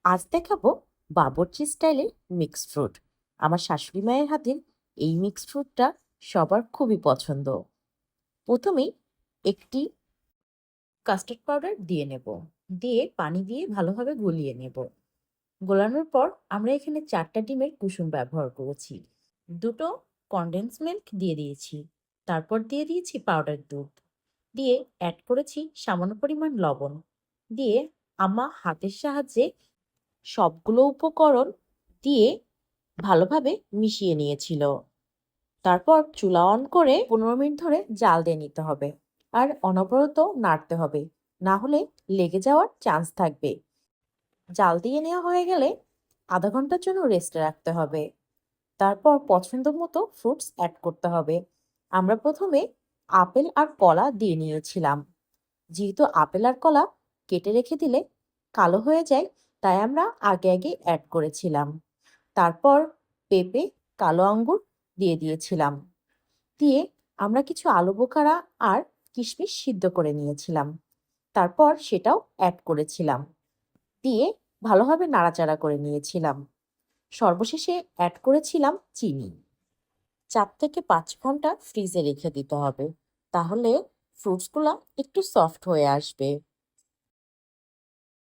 আজ দেখাবো বাবুর্চি স্টাইলের মিক্স ফ্রুট। আমার শাশুড়ি মায়ের হাতের এই মিক্স ফ্রুটটা সবার খুবই পছন্দ। প্রথমেই একটি কাস্টার্ড পাউডার দিয়ে নেব, দিয়ে পানি দিয়ে ভালোভাবে গলিয়ে নেব। গোলানোর পর আমরা এখানে 4টা ডিমের কুসুম ব্যবহার করেছি, দুটো কনডেন্স মিল্ক দিয়ে দিয়েছি, তারপর দিয়ে দিয়েছি পাউডার দুধ, দিয়ে অ্যাড করেছি সামান্য পরিমাণ লবণ, দিয়ে আমা হাতের সাহায্যে সবগুলো উপকরণ দিয়ে ভালোভাবে মিশিয়ে নিয়েছিল। তারপর চুলা অন করে 15 মিনিট ধরে জাল দিয়ে নিতে হবে, আর অনবরত নাড়তে হবে, না হলে লেগে যাওয়ার চান্স থাকবে। জাল দিয়ে নেওয়া হয়ে গেলে আধা ঘন্টার জন্য রেস্টে রাখতে হবে। তারপর পছন্দ মতো ফ্রুটস অ্যাড করতে হবে। আমরা প্রথমে আপেল আর কলা দিয়ে নিয়েছিলাম। যেহেতু আপেল আর কলা কেটে রেখে দিলে কালো হয়ে যায়, তাই আমরা আগে আগে অ্যাড করেছিলাম। তারপর পেঁপে, কালো আঙ্গুর দিয়ে দিয়েছিলাম। দিয়ে আমরা কিছু আলু বোখারা আর কিশমিশ সিদ্ধ করে নিয়েছিলাম। তারপর সেটাও অ্যাড করেছিলাম, দিয়ে ভালোভাবে নাড়াচাড়া করে নিয়েছিলাম। সর্বশেষে অ্যাড করেছিলাম চিনি। 4 থেকে 5 ঘন্টা ফ্রিজে রেখে দিতে হবে, তাহলে ফ্রুটসগুলো একটু সফট হয়ে আসবে।